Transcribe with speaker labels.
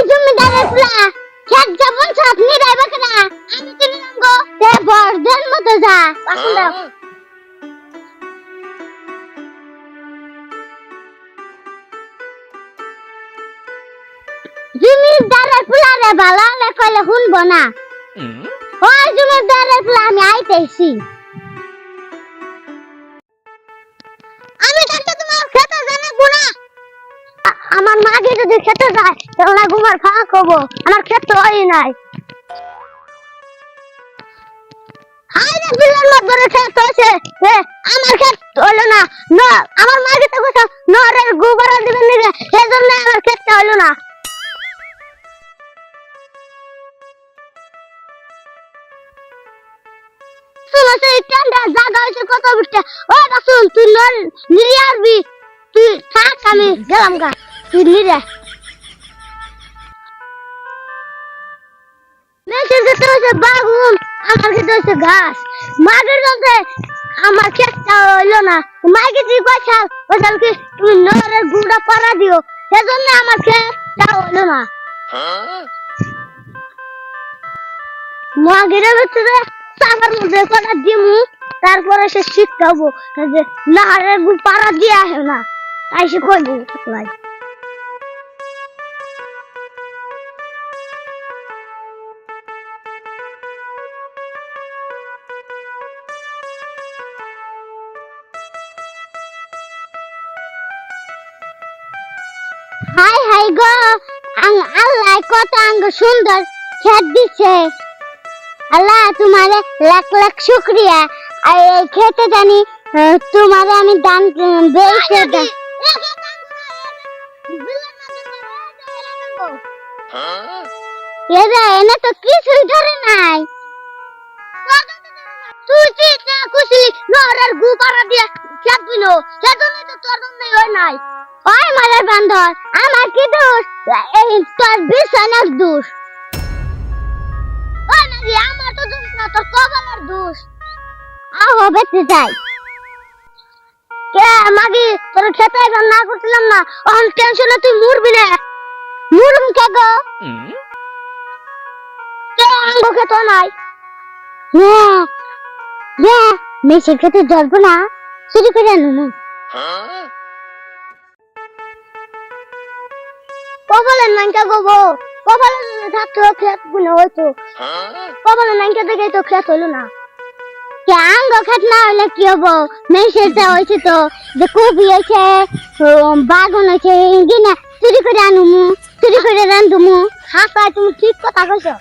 Speaker 1: জমিদারের ফুলা খেত যাবন আপনি রাইবা কেনা আমি দিলাম গো তে বর্ধন মতো যা আসলে জমিদারের ফুলা রে ভালো না কইলে শুনবো না ওই জমিদারের ফুলা আমি আইতেছি আমি কাছে তোমার খেতে জানা গুনা আমার মাকে যদি খেতে যায় তাহলে ঘুমার খাওয়া খাবো আমার খেতে হয় নাই হাই রে বিলের মধ্যে খেতে হচ্ছে আমার খেত হলো না না আমার মাকে তো কইছে নরের গোবর দিবেন না সেজন্য আমার খেতে হলো না সমস্যা ঠান্ডা জায়গা হইছে কত বুঝতে ও বাসুন তুই নিয়ে আসবি তুই থাক আমি গেলাম গা তুই নিয়ে মেয়েদের খেতে হচ্ছে বাগুন আমার খেতে হচ্ছে ঘাস মাগের জন্য আমার খেতটা হইলো না মাকে তুই কইছাল ওইখান কি তুমি নরের গুড়া পাড়া দিও সেজন্য আমার খেতটা হইলো না মাগের ভিতরে সাবার মধ্যে কটা দিমু তারপরে সে শিখাবো যে নরের গুড় পাড়া দিয়ে আসে না তাই সে কইবো লাই হাই হাই গো আল্লাহ কত আঙ্গ সুন্দর খেত দিচ্ছে আল্লাহ তোমারে লাখ লাখ শুকরিয়া আর এই খেতে জানি তোমারে আমি দান বেশে দেই এরা এনে তো কিছুই ধরে নাই তুই চিন্তা কুশলি নরের গু পাড়া দিয়ে খেত দিলো সেজন্যই তো তোর জন্যই হয় নাই ওই মালের বান্ধব আমার কি দোষ এই তোর বিছানার দোষ ওই নাকি আমার তো দোষ না তোর কপালের দোষ আহ বেঁচে যাই কে মাগি তোর খেতে না করছিলাম না অন টেনশনে তুই মরবি না মরুম কে গো কে আঙ্গ খেত নাই মেসে খেতে ধরবো না চুরি করে আনো না কপালের নাইকা গোবো কপালের থাকতো খেত গুলো হইতো কপালের নাইকা দেখে তো খেত হলো না কে আঙ্গ খেত না হলে কি হবো মেসেটা হয়েছে তো যে কবি হয়েছে বাগান হয়েছে গিনা চুরি করে আনুমু চুরি করে রান্ধুমু হাসা তুমি ঠিক কথা কইছো